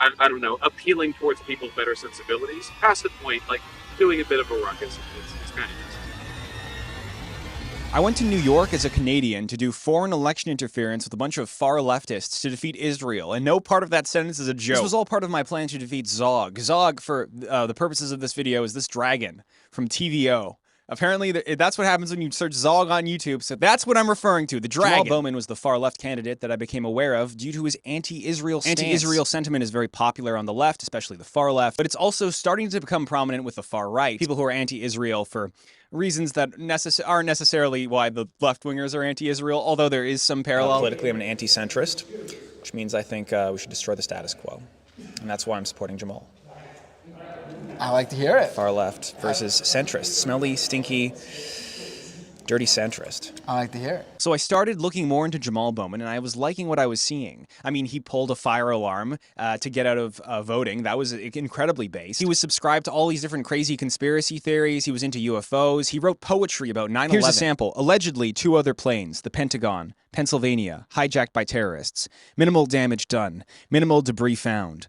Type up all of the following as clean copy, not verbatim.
I don't know, appealing towards people's better sensibilities. Past the point, like doing a bit of a ruckus. It's kind of I went to New York as a Canadian to do foreign election interference with a bunch of far leftists to defeat Israel, and no part of that sentence is a joke. This was all part of my plan to defeat ZOG. ZOG, for the purposes of this video, is this dragon from TVO. Apparently, that's what happens when you search ZOG on YouTube, so that's what I'm referring to, the dragon. Jamal Bowman was the far-left candidate that I became aware of due to his anti-Israel stance. Anti-Israel sentiment is very popular on the left, especially the far left, but it's also starting to become prominent with the far right. People who are anti-Israel for reasons that aren't necessarily why the left-wingers are anti-Israel, although there is some parallel. Politically, I'm an anti-centrist, which means I think we should destroy the status quo, and that's why I'm supporting Jamal. I like to hear it. Far left versus centrist. Smelly, stinky, dirty centrist. I like to hear it. So I started looking more into Jamal Bowman, and I was liking what I was seeing. I mean, he pulled a fire alarm to get out of voting. That was incredibly base. He was subscribed to all these different crazy conspiracy theories. He was into UFOs. He wrote poetry about 9/11. Here's a sample. Allegedly, 2 other planes, the Pentagon, Pennsylvania, hijacked by terrorists. Minimal damage done. Minimal debris found.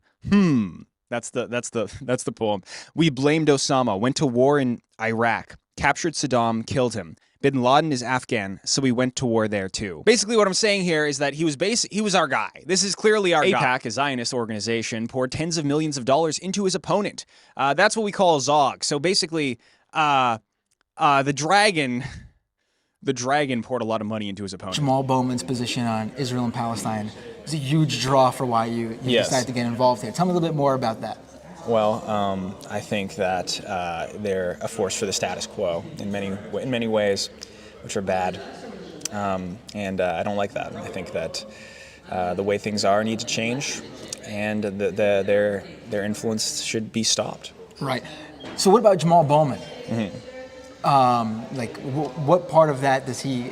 That's the poem. We blamed Osama, went to war in Iraq, captured Saddam, killed him. Bin Laden is Afghan, so we went to war there too. Basically what I'm saying here is that he was our guy. This is clearly our guy. AIPAC, a Zionist organization, poured tens of millions of dollars into his opponent. That's what we call a ZOG. So basically, the dragon poured a lot of money into his opponent. Jamal Bowman's position on Israel and Palestine is a huge draw for why you decided to get involved here. Tell me a little bit more about that. Well, I think that they're a force for the status quo in many ways, which are bad, and I don't like that. I think that the way things are need to change, and their influence should be stopped. Right. So what about Jamal Bowman? What part of that does he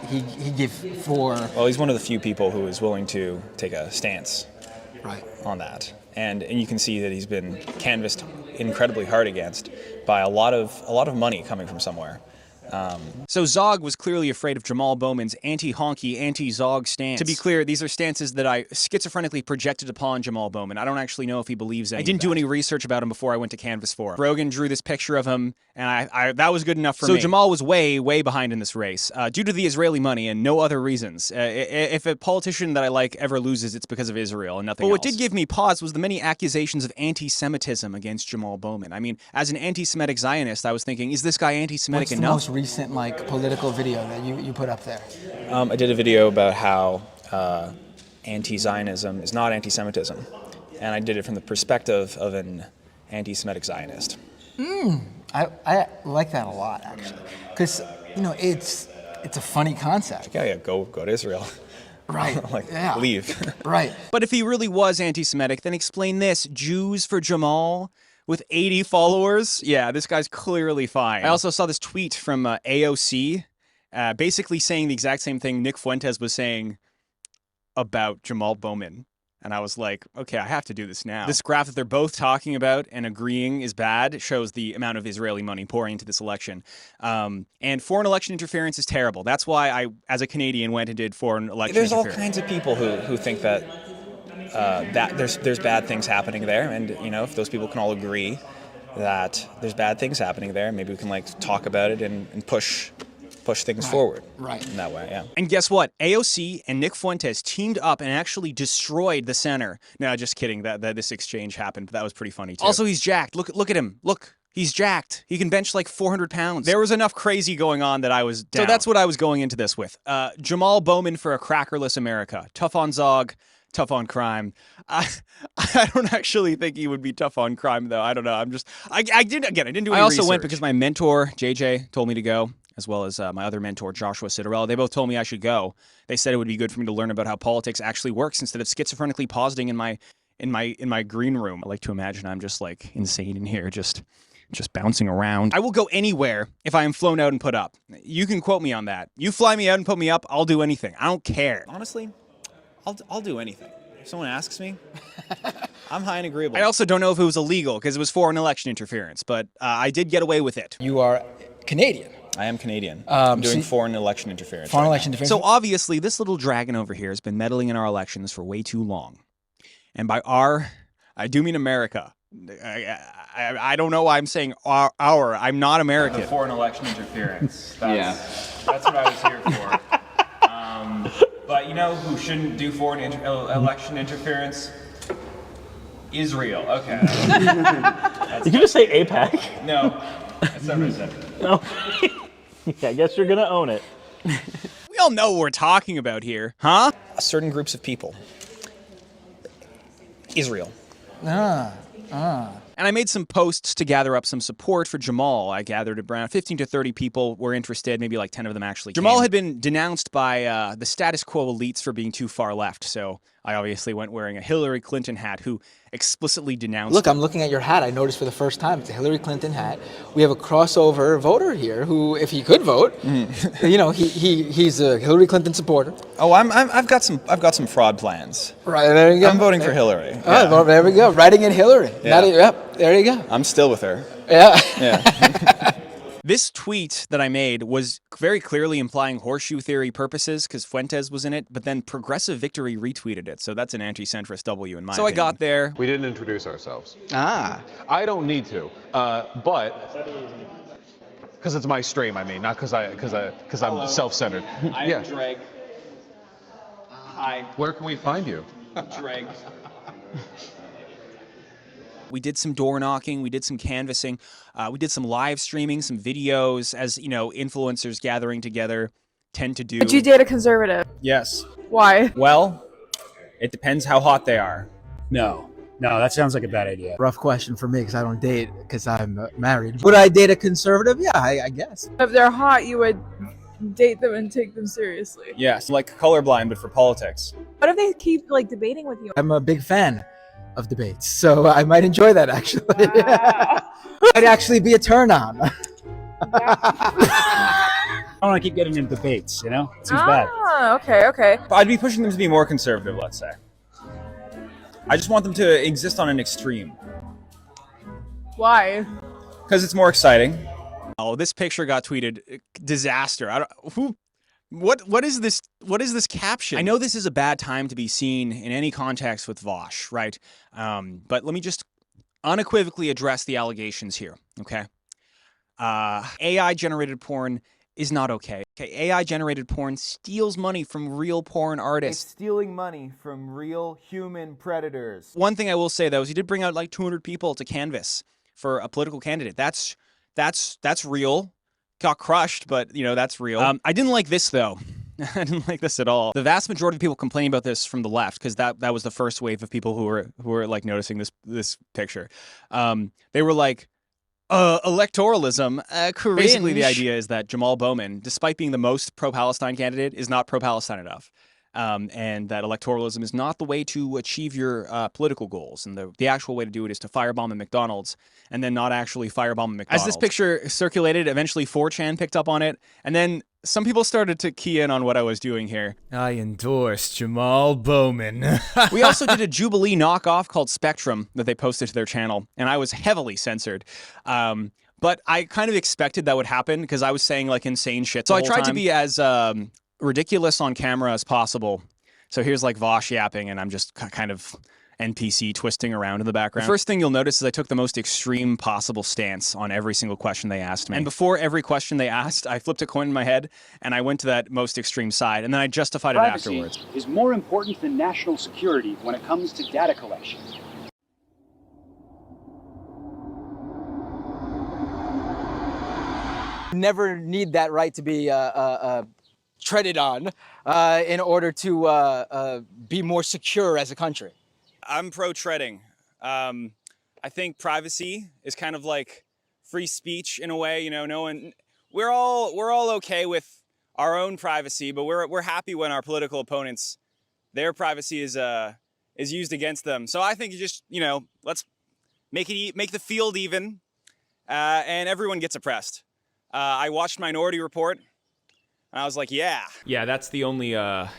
give for? Well, he's one of the few people who is willing to take a stance on that. And you can see that he's been canvassed incredibly hard against by a lot of money coming from somewhere. So ZOG was clearly afraid of Jamal Bowman's anti-honky, anti-ZOG stance. To be clear, these are stances that I schizophrenically projected upon Jamal Bowman. I don't actually know if he believes any. I didn't do any research about him before I went to canvass for him. Rogan drew this picture of him, and that was good enough for me. So Jamal was way, way behind in this race, due to the Israeli money and no other reasons. If a politician that I like ever loses, it's because of Israel and nothing else. But what did give me pause was the many accusations of anti-Semitism against Jamal Bowman. I mean, as an anti-Semitic Zionist, I was thinking, is this guy anti-Semitic enough? What's the most recent political video that you put up there? I did a video about how anti-Zionism is not anti-Semitism, and I did it from the perspective of an anti-Semitic Zionist. I like that a lot, actually, because it's a funny concept. Yeah, go to Israel. Right. Leave. Right. But if he really was anti-Semitic, then explain this: Jews for Jamal. With 80 followers? Yeah, this guy's clearly fine. I also saw this tweet from AOC, basically saying the exact same thing Nick Fuentes was saying about Jamal Bowman. And I was like, okay, I have to do this now. This graph that they're both talking about and agreeing is bad shows the amount of Israeli money pouring into this election. And foreign election interference is terrible. That's why I, as a Canadian, went and did foreign election interference. There's all kinds of people who think that there's bad things happening there, and if those people can all agree that there's bad things happening there, maybe we can talk about it and push things forward. Right. In that way, yeah. And guess what? AOC and Nick Fuentes teamed up and actually destroyed the center. No, just kidding. That this exchange happened, but that was pretty funny too. Also, he's jacked. Look at him. Look. He's jacked. He can bench like 400 pounds. There was enough crazy going on that I was down. So that's what I was going into this with. Jamal Bowman for a crackerless America. Tough on ZOG. Tough on crime. I don't actually think he would be tough on crime, though. I don't know. I didn't do any research. I also went because my mentor, JJ, told me to go, as well as my other mentor, Joshua Citarella. They both told me I should go. They said it would be good for me to learn about how politics actually works instead of schizophrenically positing in my green room. I like to imagine I'm just like insane in here, just bouncing around. I will go anywhere if I am flown out and put up. You can quote me on that. You fly me out and put me up, I'll do anything. I don't care. Honestly, I'll do anything. If someone asks me, I'm high and agreeable. I also don't know if it was illegal because it was foreign election interference, but I did get away with it. You are Canadian. I am Canadian. I'm doing foreign election interference. Foreign election interference. So obviously, this little dragon over here has been meddling in our elections for way too long. And by our, I do mean America. I don't know why I'm saying our. I'm not American. The foreign election interference. That's what I was here for. But you know who shouldn't do foreign election interference? Israel. Okay. You can just say APAC. No, that's not what I said. No. I guess you're gonna own it. We all know what we're talking about here, huh? Certain groups of people. Israel. And I made some posts to gather up some support for Jamal. I gathered around 15 to 30 people were interested, maybe like 10 of them actually came. Jamal had been denounced by the status quo elites for being too far left, so I obviously went wearing a Hillary Clinton hat who explicitly denounced Look, I'm looking at your hat. I noticed for the first time it's a Hillary Clinton hat. We have a crossover voter here who, if he could vote, you know, he's a Hillary Clinton supporter. Oh, I've got some fraud plans. Right, there you go. I'm voting for Hillary. Oh, well, there we go. Writing in Hillary. Yeah. Yep, there you go. I'm still with her. Yeah. Yeah. This tweet that I made was very clearly implying horseshoe theory purposes because Fuentes was in it, but then Progressive Victory retweeted it, so that's an anti-centrist W in my opinion. So I got there. We didn't introduce ourselves. Ah. I don't need to, but because it's my stream. I mean, not because I'm self-centered. Yeah. Dreg. Hi, Where can we find you? Dreg. We did some door knocking, we did some canvassing, we did some live streaming, some videos, as you know, influencers gathering together tend to do. Would you date a conservative? Yes. Why? Well, it depends how hot they are. No, that sounds like a bad idea. Rough question for me because I don't date because I'm married. Would I date a conservative? Yeah, I guess. If they're hot, you would date them and take them seriously. Yes, like colorblind, but for politics. What if they keep like debating with you? I'm a big fan of debates, so I might enjoy that actually. Might actually be a turn on. I don't want to keep getting into debates, you know? It seems bad. Okay. I'd be pushing them to be more conservative, let's say. I just want them to exist on an extreme. Why? Because it's more exciting. Oh, this picture got tweeted. Disaster. What is this? What is this caption? I know this is a bad time to be seen in any context with Vosh, right? But let me just unequivocally address the allegations here, okay? AI-generated porn is not okay. AI-generated porn steals money from real porn artists. It's stealing money from real human predators. One thing I will say, though, is he did bring out like 200 people to canvass for a political candidate. That's real. Got crushed, but, you know, that's real. I didn't like this, though. I didn't like this at all. The vast majority of people complaining about this from the left, because that was the first wave of people who were like noticing this picture. They were like, electoralism, cringe. Basically, the idea is that Jamal Bowman, despite being the most pro-Palestine candidate, is not pro-Palestine enough. And that electoralism is not the way to achieve your political goals. And the actual way to do it is to firebomb a McDonald's and then not actually firebomb a McDonald's. As this picture circulated, eventually 4chan picked up on it. And then some people started to key in on what I was doing here. I endorse Jamal Bowman. We also did a Jubilee knockoff called Spectrum that they posted to their channel. And I was heavily censored. But I kind of expected that would happen because I was saying like insane shit. So I tried to be as ridiculous on camera as possible. So here's like Vosh yapping and I'm just kind of NPC twisting around in the background. The first thing you'll notice is I took the most extreme possible stance on every single question they asked me. And before every question they asked, I flipped a coin in my head and I went to that most extreme side and then I justified it afterwards. Privacy is more important than national security when it comes to data collection. Never need that right to be treaded on in order to be more secure as a country. I'm pro-treading. I think privacy is kind of like free speech in a way. You know, we're all okay with our own privacy, but we're happy when our political opponents, their privacy is used against them. So I think you just, you know, let's make the field even, and everyone gets oppressed. I watched Minority Report. And I was like, yeah. Yeah, that's the only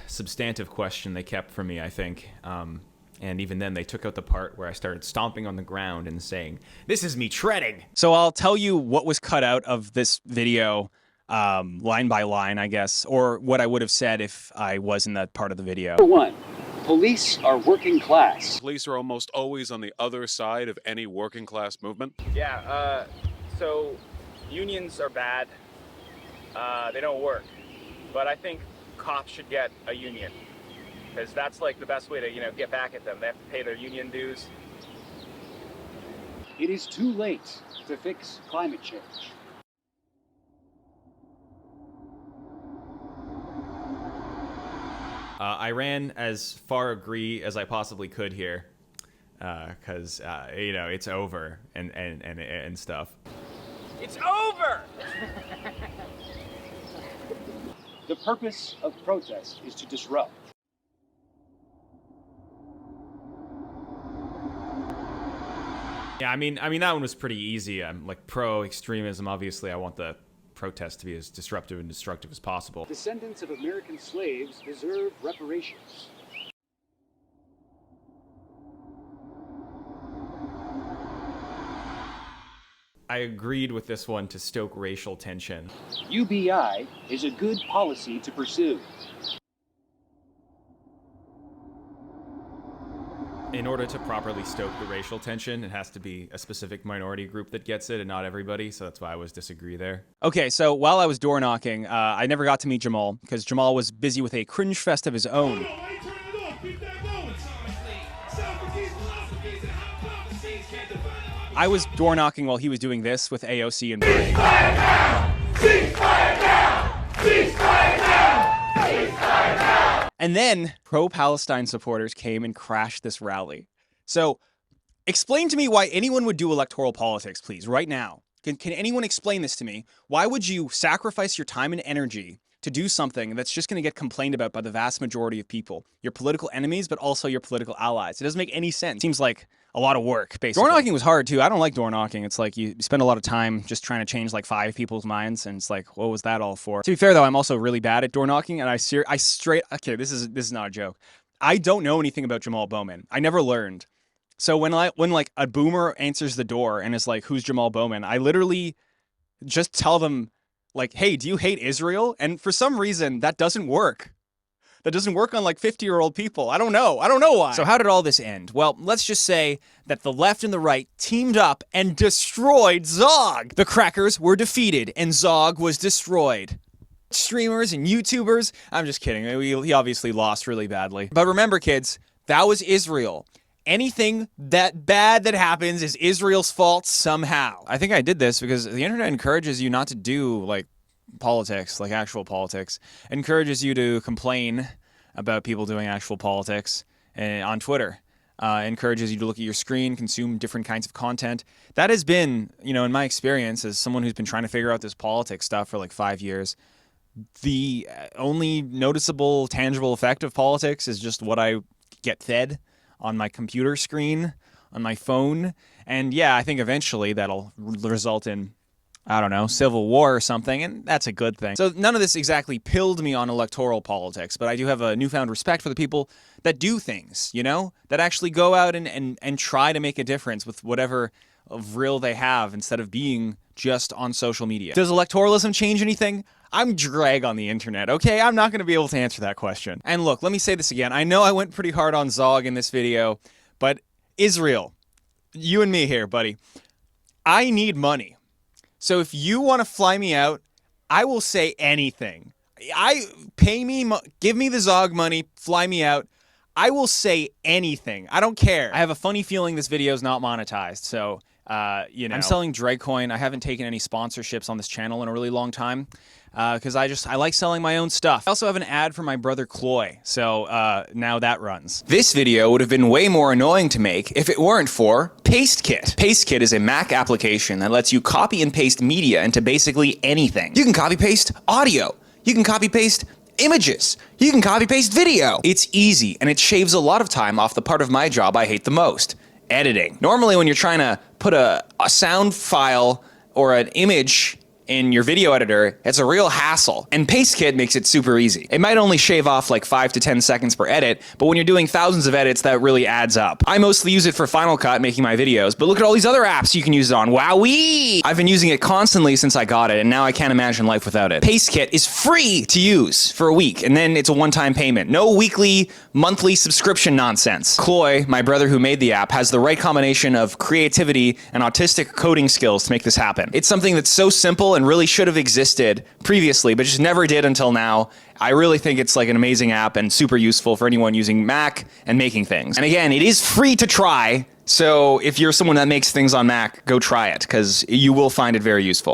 substantive question they kept from me, I think. And even then, they took out the part where I started stomping on the ground and saying, "This is me treading." So I'll tell you what was cut out of this video, line by line, I guess, or what I would have said if I was in that part of the video. Number one, Police are working class. Police are almost always on the other side of any working class movement. Yeah, so unions are bad. They don't work. But I think cops should get a union, because that's like the best way to, get back at them. They have to pay their union dues. It is too late to fix climate change. I ran as far agree as I possibly could here, because it's over and stuff. It's over! The purpose of protest is to disrupt. Yeah, I mean that one was pretty easy. I'm like pro extremism. Obviously, I want the protest to be as disruptive and destructive as possible. Descendants of American slaves deserve reparations. I agreed with this one to stoke racial tension. UBI is a good policy to pursue. In order to properly stoke the racial tension, it has to be a specific minority group that gets it and not everybody, so that's why I was disagree there. Okay, so while I was door knocking, I never got to meet Jamal because Jamal was busy with a cringe fest of his own. I was door knocking while he was doing this with AOC and Bernie. And then pro-Palestine supporters came and crashed this rally. So explain to me why anyone would do electoral politics, please, right now. Can anyone explain this to me? Why would you sacrifice your time and energy to do something that's just going to get complained about by the vast majority of people? Your political enemies, but also your political allies. It doesn't make any sense. Seems like a lot of work, basically. Door knocking was hard, too. I don't like door knocking. It's like you spend a lot of time just trying to change like 5 people's minds, and it's like, what was that all for? To be fair, though, I'm also really bad at door knocking, and okay, this is not a joke. I don't know anything about Jamal Bowman. I never learned. So when like a boomer answers the door and is like, who's Jamal Bowman? I literally just tell them, like, hey, do you hate Israel? And for some reason, that doesn't work. That doesn't work on like 50-year-old people. I don't know why. So how did all this end? Well, let's just say that the left and the right teamed up and destroyed ZOG. The crackers were defeated and ZOG was destroyed. Streamers and YouTubers, I'm just kidding. He obviously lost really badly. But remember, kids, that was Israel. Anything that bad that happens is Israel's fault somehow. I think I did this because the internet encourages you not to do like politics, like actual politics. It encourages you to complain about people doing actual politics on Twitter. Encourages you to look at your screen, consume different kinds of content. That has been, in my experience as someone who's been trying to figure out this politics stuff for like 5 years, the only noticeable, tangible effect of politics is just what I get fed on my computer screen, on my phone. And yeah, I think eventually that'll result in, I don't know, civil war or something, and that's a good thing. So none of this exactly pilled me on electoral politics, but I do have a newfound respect for the people that do things, that actually go out and try to make a difference with whatever of real they have instead of being just on social media. Does electoralism change anything? I'm drag on the internet, okay? I'm not going to be able to answer that question. And look, let me say this again. I know I went pretty hard on ZOG in this video, but Israel, you and me here, buddy. I need money. So if you want to fly me out, I will say anything. Give me the ZOG money, fly me out. I will say anything. I don't care. I have a funny feeling this video is not monetized, so I'm selling Dreadcoin. I haven't taken any sponsorships on this channel in a really long time because I like selling my own stuff. I also have an ad for my brother Cloy, so now that runs. This video would have been way more annoying to make if it weren't for PasteKit. PasteKit is a Mac application that lets you copy and paste media into basically anything. You can copy paste audio. You can copy paste images. You can copy paste video. It's easy and it shaves a lot of time off the part of my job I hate the most. Editing. Normally when you're trying to put a sound file or an image in your video editor, it's a real hassle. And PasteKit makes it super easy. It might only shave off like 5 to 10 seconds per edit, but when you're doing thousands of edits, that really adds up. I mostly use it for Final Cut, making my videos, but look at all these other apps you can use it on. Wowee! I've been using it constantly since I got it, and now I can't imagine life without it. PasteKit is free to use for a week, and then it's a one-time payment. No weekly, monthly subscription nonsense. Chloe, my brother who made the app, has the right combination of creativity and autistic coding skills to make this happen. It's something that's so simple and really should have existed previously, but just never did until now. I really think it's like an amazing app and super useful for anyone using Mac and making things. And again, it is free to try, so if you're someone that makes things on Mac, go try it, because you will find it very useful.